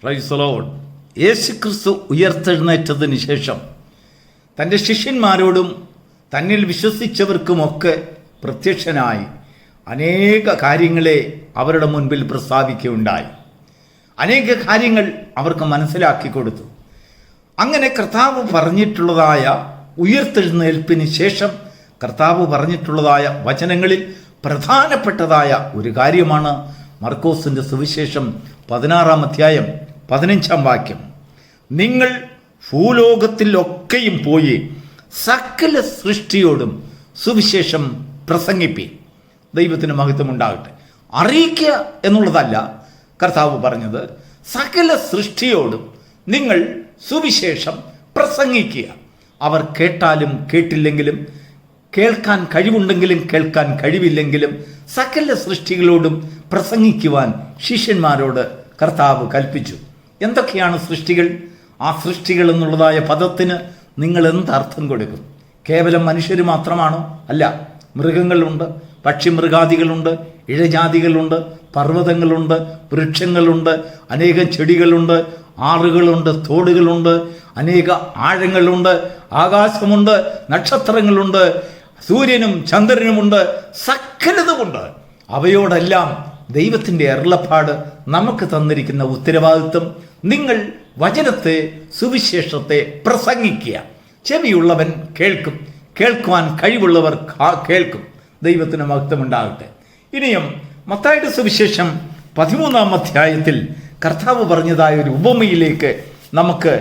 Praise the Lord. യേശുക്രിസ്തു ഉയർത്തെഴുന്നേറ്റതിന് ശേഷം തൻ്റെ ശിഷ്യന്മാരോടും തന്നിൽ വിശ്വസിച്ചവർക്കുമൊക്കെ പ്രത്യക്ഷനായി അനേക കാര്യങ്ങളെ അവരുടെ മുൻപിൽ പ്രസ്താവിക്കുകയുണ്ടായി. അനേക കാര്യങ്ങൾ അവർക്ക് മനസ്സിലാക്കി കൊടുത്തു. അങ്ങനെ കർത്താവ് പറഞ്ഞിട്ടുള്ളതായ ഉയർത്തെഴുന്നേൽപ്പിന് ശേഷം കർത്താവ് പറഞ്ഞിട്ടുള്ളതായ വചനങ്ങളിൽ പ്രധാനപ്പെട്ടതായ ഒരു കാര്യമാണ് മർക്കോസിൻ്റെ സുവിശേഷം 16-ാം അധ്യായം 15-ാം വാക്യം. നിങ്ങൾ ഭൂലോകത്തിലൊക്കെയും പോയി സകല സൃഷ്ടിയോടും സുവിശേഷം പ്രസംഗിപ്പീൻ. ദൈവത്തിന് മഹത്വമുണ്ടാകട്ടെ. അറിയിക്കുക എന്നുള്ളതല്ല കർത്താവ് പറഞ്ഞത്, സകല സൃഷ്ടിയോടും നിങ്ങൾ സുവിശേഷം പ്രസംഗിക്കുക. അവർ കേട്ടാലും കേട്ടില്ലെങ്കിലും, കേൾക്കാൻ കഴിവുണ്ടെങ്കിലും കേൾക്കാൻ കഴിവില്ലെങ്കിലും സകല സൃഷ്ടികളോടും പ്രസംഗിക്കുവാൻ ശിഷ്യന്മാരോട് കർത്താവ് കൽപ്പിച്ചു. എന്തൊക്കെയാണ് സൃഷ്ടികൾ? ആ സൃഷ്ടികൾ എന്നുള്ളതായ പദത്തിന് നിങ്ങൾ എന്തർത്ഥം കൊടുക്കും? കേവലം മനുഷ്യർ മാത്രമാണോ? അല്ല. മൃഗങ്ങളുണ്ട്, പക്ഷിമൃഗാദികളുണ്ട്, ഇഴജാതികളുണ്ട്, പർവ്വതങ്ങളുണ്ട്, വൃക്ഷങ്ങളുണ്ട്, അനേകം ചെടികളുണ്ട്, ആറുകളുണ്ട്, തോടുകളുണ്ട്, അനേക ആഴങ്ങളുണ്ട്, ആകാശമുണ്ട്, നക്ഷത്രങ്ങളുണ്ട്, സൂര്യനും ചന്ദ്രനുമുണ്ട്, സകലതുമുണ്ട്. അവയോടെല്ലാം ദൈവത്തിൻ്റെ അരുളപ്പാട് നമുക്ക് തന്നിരിക്കുന്ന ഉത്തരവാദിത്വം, നിങ്ങൾ വചനത്തെ, സുവിശേഷത്തെ പ്രസംഗിക്കുക. ചെവിയുള്ളവൻ കേൾക്കും, കേൾക്കുവാൻ കഴിവുള്ളവർ കേൾക്കും. ദൈവത്തിന് മഹത്വമുണ്ടാകട്ടെ. ഇനിയും മത്തായിയുടെ സുവിശേഷം 13-ാം അധ്യായത്തിൽ കർത്താവ് പറഞ്ഞതായ ഒരു ഉപമയിലേക്ക് നമുക്ക്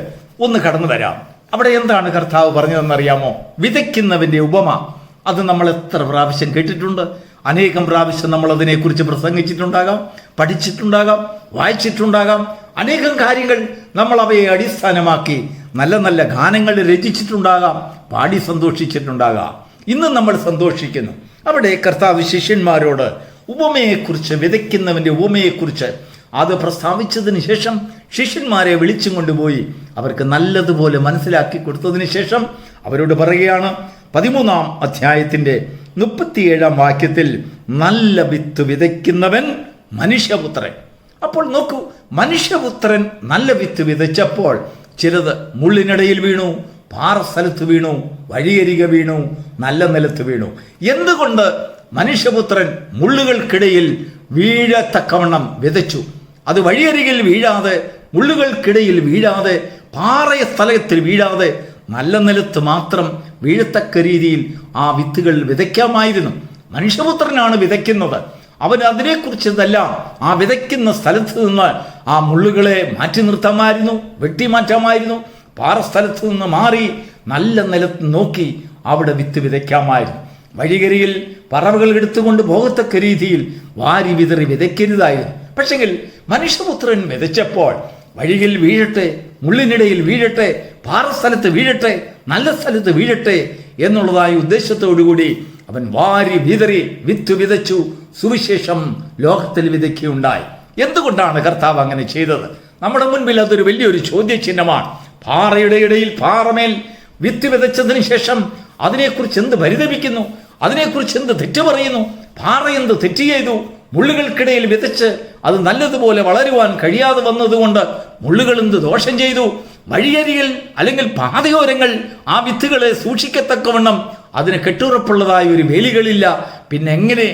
ഒന്ന് കടന്നു വരാം. അവിടെ എന്താണ് കർത്താവ് പറഞ്ഞതെന്നറിയാമോ? വിതയ്ക്കുന്നവൻ്റെ ഉപമ. അത് നമ്മൾ എത്ര പ്രാവശ്യം കേട്ടിട്ടുണ്ട്. അനേകം പ്രാവശ്യം നമ്മൾ അതിനെക്കുറിച്ച് പ്രസംഗിച്ചിട്ടുണ്ടാകാം, പഠിച്ചിട്ടുണ്ടാകാം, വായിച്ചിട്ടുണ്ടാകാം. അനേകം കാര്യങ്ങൾ നമ്മൾ അവയെ അടിസ്ഥാനമാക്കി നല്ല നല്ല ഗാനങ്ങൾ രചിച്ചിട്ടുണ്ടാകാം, പാടി സന്തോഷിച്ചിട്ടുണ്ടാകാം. ഇന്ന് നമ്മൾ സന്തോഷിക്കുന്നു. അവിടെ കർത്താവ് ശിഷ്യന്മാരോട് ഉപമയെക്കുറിച്ച്, വിതയ്ക്കുന്നവൻ്റെ ഉപമയെക്കുറിച്ച് അത് പ്രസ്താവിച്ചതിന് ശേഷം ശിഷ്യന്മാരെ വിളിച്ചും കൊണ്ടുപോയി അവർക്ക് നല്ലതുപോലെ മനസ്സിലാക്കി കൊടുത്തതിന് ശേഷം അവരോട് പറയുകയാണ്, 13-ാം അധ്യായത്തിൻ്റെ 37-ാം വാക്യത്തിൽ, നല്ല വിത്ത് വിതയ്ക്കുന്നവൻ മനുഷ്യപുത്രൻ. അപ്പോൾ നോക്കൂ, മനുഷ്യപുത്രൻ നല്ല വിത്ത് വിതച്ചപ്പോൾ ചിലത് മുള്ളിനിടയിൽ വീണു, പാറസ്ഥലത്ത് വീണു, വഴിയരികെ വീണു, നല്ല നിലത്ത് വീണു. എന്തുകൊണ്ട് മനുഷ്യപുത്രൻ മുള്ളുകൾക്കിടയിൽ വീഴത്തക്കവണ്ണം വിതച്ചു? അത് വഴിയരികിൽ വീഴാതെ, മുള്ളുകൾക്കിടയിൽ വീഴാതെ, പാറയ സ്ഥലത്തിൽ വീഴാതെ, നല്ല നിലത്ത് മാത്രം വീഴത്തക്ക രീതിയിൽ ആ വിത്തുകൾ വിതയ്ക്കാമായിരുന്നു. മനുഷ്യപുത്രനാണ് വിതയ്ക്കുന്നത്. അവൻ അതിനെക്കുറിച്ചതെല്ലാം ആ വിതയ്ക്കുന്ന സ്ഥലത്ത് നിന്ന് ആ മുള്ളുകളെ മാറ്റി നിർത്താമായിരുന്നു, വെട്ടിമാറ്റാമായിരുന്നു. പാറസ്ഥലത്ത് നിന്ന് മാറി നല്ല നിലത്ത് നോക്കി അവിടെ വിത്ത് വിതയ്ക്കാമായിരുന്നു. വഴികരിയിൽ പറവകൾ എടുത്തുകൊണ്ട് പോകത്തക്ക രീതിയിൽ വാരി വിതറി വിതയ്ക്കരുതായിരുന്നു. പക്ഷെങ്കിൽ മനുഷ്യപുത്രൻ വിതച്ചപ്പോൾ വഴിയിൽ വീഴട്ടെ, മുള്ളിനിടയിൽ വീഴട്ടെ, പാറസ്ഥലത്ത് വീഴട്ടെ, നല്ല സ്ഥലത്ത് വീഴട്ടെ എന്നുള്ളതായ ഉദ്ദേശത്തോടുകൂടി അവൻ വാരി വിതറി വിത്ത് വിതച്ചു. സുവിശേഷം ലോകത്തിൽ വിതയ്ക്കുകയുണ്ടായി. എന്തുകൊണ്ടാണ് കർത്താവ് അങ്ങനെ ചെയ്തത്? നമ്മുടെ മുൻപിൽ അതൊരു വലിയൊരു ചോദ്യചിഹ്നമാണ്. പാറയുടെ ഇടയിൽ പാറമേൽ വിത്ത് വിതച്ചതിന് ശേഷം അതിനെക്കുറിച്ച് എന്ത് പരിതപിക്കുന്നു? അതിനെക്കുറിച്ച് എന്ത് തെറ്റ് പറയുന്നു? പാറ എന്ത് തെറ്റ് ചെയ്തു? മുള്ളുകൾക്കിടയിൽ വിതച്ച് അത് നല്ലതുപോലെ വളരുവാൻ കഴിയാതെ വന്നതുകൊണ്ട് മുള്ളുകൾ എന്ത് ദോഷം ചെയ്തു? വഴിയരികിൽ അല്ലെങ്കിൽ പാതയോരങ്ങൾ ആ വിത്തുകളെ സൂക്ഷിക്കത്തക്കവണ്ണം അതിന് കെട്ടുറപ്പുള്ളതായ ഒരു വേലികളില്ല. പിന്നെ എങ്ങനെ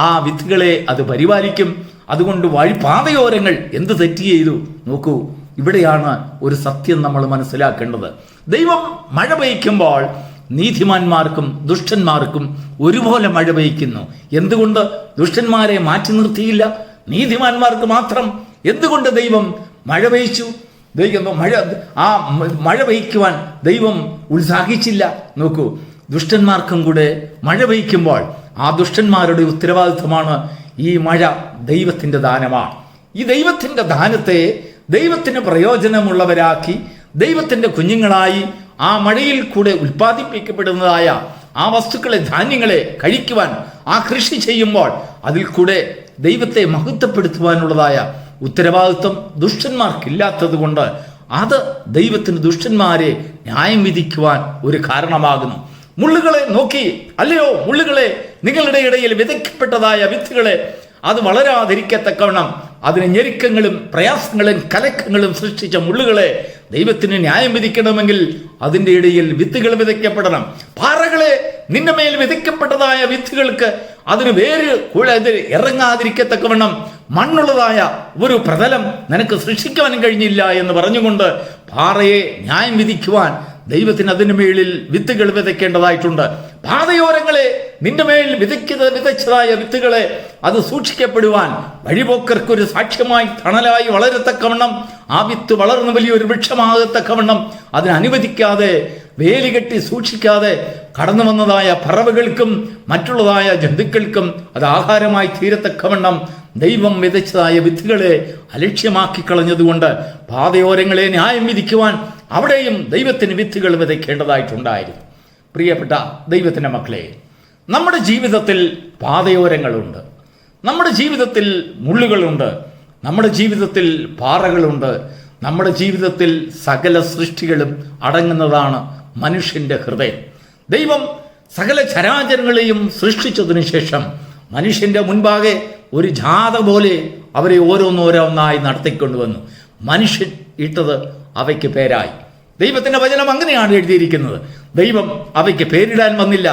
ആ വിത്തുകളെ അത് പരിപാലിക്കും? അതുകൊണ്ട് പാതയോരങ്ങൾ എന്ത് തെറ്റ് ചെയ്തു? നോക്കൂ, ഇവിടെയാണ് ഒരു സത്യം നമ്മൾ മനസ്സിലാക്കേണ്ടത്. ദൈവം മഴ പെയ്യ്ക്കുമ്പോൾ നീതിമാന്മാർക്കും ദുഷ്ടന്മാർക്കും ഒരുപോലെ മഴ പെയ്യ്ക്കുന്നു. എന്തുകൊണ്ട് ദുഷ്ടന്മാരെ മാറ്റി നിർത്തിയില്ല? നീതിമാന്മാർക്ക് മാത്രം എന്തുകൊണ്ട് ദൈവം മഴ പെയ്ച്ചു? മഴ പെയ്യ്ക്കുവാൻ ദൈവം ഉത്സാഹിച്ചില്ല. നോക്കൂ, ദുഷ്ടന്മാർക്കും കൂടെ മഴ പെയ്യ്ക്കുമ്പോൾ ആ ദുഷ്ടന്മാരുടെ ഉത്തരവാദിത്വമാണ്. ഈ മഴ ദൈവത്തിൻ്റെ ദാനമാണ്. ഈ ദൈവത്തിൻ്റെ ദാനത്തെ ദൈവത്തിന് പ്രയോജനമുള്ളവരാക്കി ദൈവത്തിൻ്റെ കുഞ്ഞുങ്ങളായി ആ മഴയിൽ കൂടെ ഉൽപ്പാദിപ്പിക്കപ്പെടുന്നതായ ആ വസ്തുക്കളെ, ധാന്യങ്ങളെ കഴിക്കുവാൻ ആ കൃഷി ചെയ്യുമ്പോൾ അതിൽ കൂടെ ദൈവത്തെ മഹത്വപ്പെടുത്തുവാനുള്ളതായ ഉത്തരവാദിത്വം ദുഷ്ടന്മാർക്കില്ലാത്തത് കൊണ്ട് അത് ദൈവത്തിന് ദുഷ്ടന്മാരെ ന്യായം വിധിക്കുവാൻ ഒരു കാരണമാകുന്നു. മുള്ളുകളെ നോക്കി, അല്ലയോ മുള്ളുകളെ, നിങ്ങളുടെ ഇടയിൽ വിതയ്ക്കപ്പെട്ടതായ വിത്തുകളെ അത് വളരാതിരിക്കത്തക്കവണ്ണം അതിന് ഞെരുക്കങ്ങളും പ്രയാസങ്ങളും കലക്കങ്ങളും സൃഷ്ടിച്ച മുള്ളുകളെ ദൈവത്തിന് ന്യായം വിധിക്കണമെങ്കിൽ അതിൻ്റെ ഇടയിൽ വിത്തുകൾ വിതയ്ക്കപ്പെടണം. പാറകളെ, നിന്റെ മേൽ വിതയ്ക്കപ്പെട്ടതായ വിത്തുകൾക്ക് അതിന് വേര് ഇറങ്ങാതിരിക്കത്തക്കവണ്ണം മണ്ണുള്ളതായ ഒരു പ്രതലം നിനക്ക് സൃഷ്ടിക്കുവാൻ കഴിഞ്ഞില്ല എന്ന് പറഞ്ഞുകൊണ്ട് പാറയെ ന്യായം വിധിക്കുവാൻ ദൈവത്തിന് അതിന് മേളിൽ വിത്തുകൾ വിതയ്ക്കേണ്ടതായിട്ടുണ്ട്. പാതയോരങ്ങളെ, നിന്റെ മേൽ വിതച്ചതായ വിത്തുകളെ അത് സൂക്ഷിക്കപ്പെടുവാൻ വഴിപോക്കർക്കൊരു സാക്ഷ്യമായി തണലായി വളരത്തക്കവണ്ണം ആ വിത്ത് വളർന്ന് വലിയൊരു വൃക്ഷമാകത്തക്കവണ്ണം അതിനെ അനുവദിക്കാതെ വേലികെട്ടി സൂക്ഷിക്കാതെ കടന്നു വന്നതായ പറവകൾക്കും മറ്റുള്ളതായ ജന്തുക്കൾക്കും അത് ആഹാരമായി തീരത്തക്കവണ്ണം ദൈവം വിതച്ചതായ വിത്തുകളെ അലക്ഷ്യമാക്കി കളഞ്ഞതുകൊണ്ട് പാതയോരങ്ങളെ ന്യായം വിധിക്കുവാൻ അവിടെയും ദൈവത്തിന് വിത്തുകൾ വിതയ്ക്കേണ്ടതായിട്ടുണ്ടായിരുന്നു. പ്രിയപ്പെട്ട ദൈവത്തിൻ്റെ മക്കളെ, നമ്മുടെ ജീവിതത്തിൽ പാതയോരങ്ങളുണ്ട്, നമ്മുടെ ജീവിതത്തിൽ മുള്ളുകളുണ്ട്, നമ്മുടെ ജീവിതത്തിൽ പാറകളുണ്ട്, നമ്മുടെ ജീവിതത്തിൽ സകല സൃഷ്ടികളും അടങ്ങുന്നതാണ് മനുഷ്യൻ്റെ ഹൃദയം. ദൈവം സകല ചരാചരങ്ങളെയും സൃഷ്ടിച്ചതിനു ശേഷം മനുഷ്യൻ്റെ മുൻപാകെ ഒരു ജാഥ പോലെ അവരെ ഓരോന്നോരോന്നായി നടത്തിക്കൊണ്ടുവന്നു. മനുഷ്യൻ ഇട്ടത് അവയ്ക്ക് പേരായി. ദൈവത്തിൻ്റെ വചനം അങ്ങനെയാണ് എഴുതിയിരിക്കുന്നത്. ദൈവം അവയ്ക്ക് പേരിടാൻ വന്നില്ല,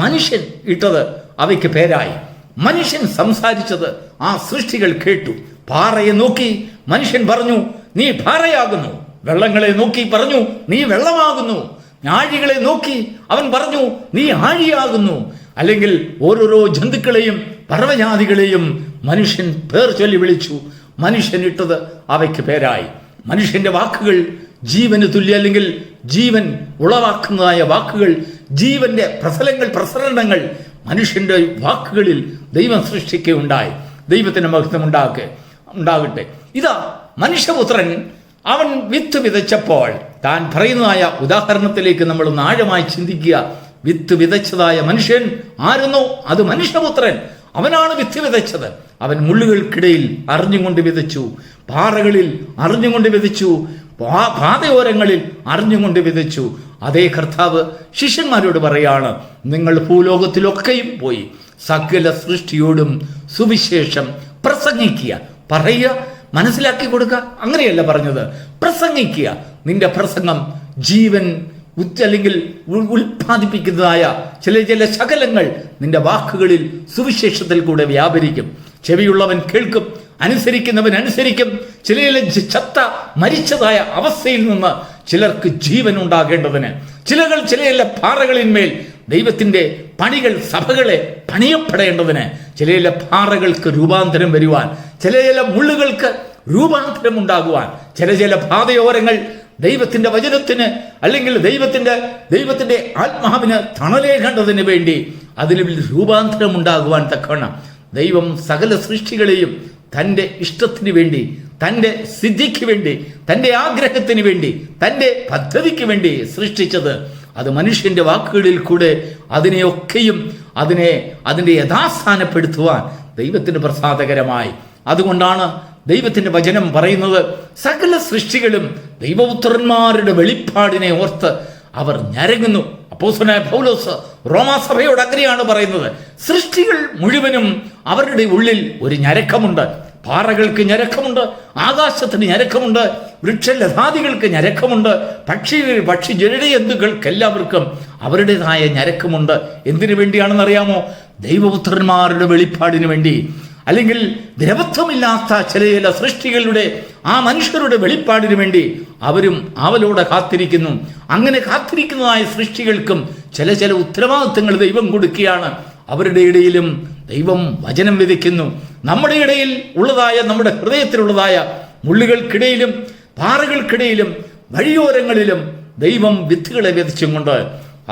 മനുഷ്യൻ ഇട്ടത് അവയ്ക്ക് പേരായി. മനുഷ്യൻ സംസാരിച്ചത് ആ സൃഷ്ടികൾ കേട്ടു. പാറയെ നോക്കി മനുഷ്യൻ പറഞ്ഞു, നീ പാറയാകുന്നു. വെള്ളങ്ങളെ നോക്കി പറഞ്ഞു, നീ വെള്ളമാകുന്നു. ആഴികളെ നോക്കി അവൻ പറഞ്ഞു, നീ ആഴിയാകുന്നു. അല്ലെങ്കിൽ ഓരോരോ ജന്തുക്കളെയും പർവ്വജാതികളെയും മനുഷ്യൻ പേർ ചൊല്ലി വിളിച്ചു. മനുഷ്യൻ ഇട്ടത് അവയ്ക്ക് പേരായി. മനുഷ്യന്റെ വാക്കുകൾ ജീവന് തുല്യ, അല്ലെങ്കിൽ ജീവൻ ഉളവാക്കുന്നതായ വാക്കുകൾ, ജീവന്റെ പ്രസരണങ്ങൾ മനുഷ്യന്റെ വാക്കുകളിൽ ദൈവം സൃഷ്ടിക്കുകയുണ്ടായി. ദൈവത്തിന്റെ മഹത്വം ഉണ്ടാകട്ടെ. ഇതാ മനുഷ്യപുത്രൻ അവൻ വിത്ത് വിതച്ചപ്പോൾ താൻ പറയുന്നതായ ഉദാഹരണത്തിലേക്ക് നമ്മൾ ആഴമായി ചിന്തിക്കുക. വിത്ത് വിതച്ചതായ മനുഷ്യൻ ആരെന്നോ അത് മനുഷ്യപുത്രൻ. അവനാണ് വിത്ത് വിതച്ചത്. അവൻ മുള്ളുകൾക്കിടയിൽ അറിഞ്ഞുകൊണ്ട് വിതച്ചു, പാറകളിൽ അറിഞ്ഞുകൊണ്ട് വിതച്ചു, പാതയോരങ്ങളിൽ അറിഞ്ഞുകൊണ്ട് വിതച്ചു. അതേ കർത്താവ് ശിഷ്യന്മാരോട് പറയാണ്, നിങ്ങൾ ഭൂലോകത്തിലൊക്കെയും പോയി സകല സൃഷ്ടിയോടും സുവിശേഷം പ്രസംഗിക്കുക. പറയുക, മനസ്സിലാക്കി കൊടുക്കുക, അങ്ങനെയല്ല പറഞ്ഞത്. പ്രസംഗിക്കുക. നിന്റെ പ്രസംഗം ജീവൻ അല്ലെങ്കിൽ ഉൽപ്പാദിപ്പിക്കുന്നതായ ചില ശകലങ്ങൾ നിന്റെ വാക്കുകളിൽ സുവിശേഷത്തിൽ കൂടെ വ്യാപരിക്കും. ചെവിയുള്ളവൻ കേൾക്കും, അനുസരിക്കുന്നവൻ അനുസരിക്കും. ചത്ത മരിച്ചതായ അവസ്ഥയിൽ നിന്ന് ചിലർക്ക് ജീവൻ ഉണ്ടാകേണ്ടതിന് ചില പാറകളിന്മേൽ ദൈവത്തിൻ്റെ പണികൾ, സഭകളെ പണിയപ്പെടേണ്ടതിന് ചില പാറകൾക്ക് രൂപാന്തരം വരുവാൻ, ചില മുള്ളുകൾക്ക് രൂപാന്തരം ഉണ്ടാകുവാൻ, ചില പാതയോരങ്ങൾ ദൈവത്തിൻ്റെ വചനത്തിന് അല്ലെങ്കിൽ ദൈവത്തിൻ്റെ ആത്മാവിന് തണലേകേണ്ടതിന് വേണ്ടി അതിൽ രൂപാന്തരം ഉണ്ടാകുവാൻ തക്കവണ്ണം ദൈവം സകല സൃഷ്ടികളെയും തൻ്റെ ഇഷ്ടത്തിന് വേണ്ടി, തൻ്റെ സിദ്ധിക്ക് വേണ്ടി, തൻ്റെ ആഗ്രഹത്തിന് വേണ്ടി, തൻ്റെ പദ്ധതിക്ക് വേണ്ടി സൃഷ്ടിച്ചത്. അത് മനുഷ്യൻ്റെ വാക്കുകളിൽ കൂടെ അതിനെയൊക്കെയും അതിൻ്റെ യഥാസ്ഥാനപ്പെടുത്തുവാൻ ദൈവത്തിന് പ്രസാദകരമായി. അതുകൊണ്ടാണ് ദൈവത്തിൻ്റെ വചനം പറയുന്നത്, സകല സൃഷ്ടികളും ദൈവപുത്രന്മാരുടെ വെളിപ്പാടിനെ ഓർത്ത് അവർ ഞരങ്ങുന്നു. അപ്പോസ്തലനായ പൗലോസ് റോമാസഭയോട് അങ്ങനെയാണ് പറയുന്നത്. സൃഷ്ടികൾ മുഴുവനും അവരുടെ ഉള്ളിൽ ഒരു ഞരക്കമുണ്ട്. പാറകൾക്ക് ഞരക്കമുണ്ട്, ആകാശത്തിന് ഞരക്കമുണ്ട്, വൃക്ഷലതാദികൾക്ക് ഞരക്കമുണ്ട്, പക്ഷി ജലജന്തുക്കൾക്ക് എല്ലാവർക്കും അവരുടേതായ ഞരക്കമുണ്ട്. എന്തിനു വേണ്ടിയാണെന്നറിയാമോ? ദൈവപുത്രന്മാരുടെ വെളിപ്പാടിന് വേണ്ടി, അല്ലെങ്കിൽ ദ്രവത്വമില്ലാത്ത ചില സൃഷ്ടികളുടെ ആ മനുഷ്യരുടെ വെളിപ്പാടിന് വേണ്ടി അവരും അവലോടെ കാത്തിരിക്കുന്നു. അങ്ങനെ കാത്തിരിക്കുന്നതായ സൃഷ്ടികൾക്കും ചില ഉത്തരവാദിത്തങ്ങൾ ദൈവം കൊടുക്കുകയാണ്. അവരുടെ ഇടയിലും ദൈവം വചനം വിധിക്കുന്നു. നമ്മുടെ ഇടയിൽ ഉള്ളതായ, നമ്മുടെ ഹൃദയത്തിലുള്ളതായ മുള്ളുകൾക്കിടയിലും പാറകൾക്കിടയിലും വഴിയോരങ്ങളിലും ദൈവം വിത്തുകളെ വിതച്ചും കൊണ്ട്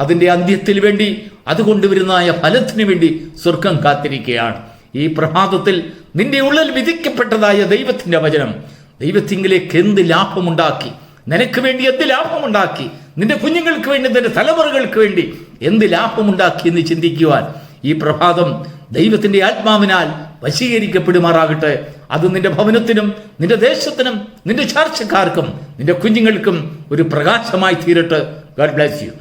അതിൻ്റെ അന്ത്യത്തിൽ വേണ്ടി, അത് കൊണ്ടുവരുന്നതായ ഫലത്തിന് വേണ്ടി സ്വർഗം കാത്തിരിക്കുകയാണ്. ഈ പ്രഭാതത്തിൽ നിന്റെ ഉള്ളിൽ വിധിക്കപ്പെട്ടതായ ദൈവത്തിൻ്റെ വചനം ദൈവത്തിങ്കിലേക്ക് എന്ത് ലാഭമുണ്ടാക്കി, നിനക്ക് വേണ്ടി എന്ത് ലാഭമുണ്ടാക്കി, നിന്റെ കുഞ്ഞുങ്ങൾക്ക് വേണ്ടി, നിന്റെ തലമുറകൾക്ക് വേണ്ടി എന്ത് ലാഭമുണ്ടാക്കി എന്ന് ചിന്തിക്കുവാൻ ഈ പ്രഭാതം ദൈവത്തിൻ്റെ ആത്മാവിനാൽ വശീകരിക്കപ്പെടുമാറാകട്ടെ. അത് നിന്റെ ഭവനത്തിനും നിന്റെ ദേശത്തിനും നിന്റെ ചാർച്ചക്കാർക്കും നിന്റെ കുഞ്ഞുങ്ങൾക്കും ഒരു പ്രകാശമായി തീരട്ടെ. God bless you.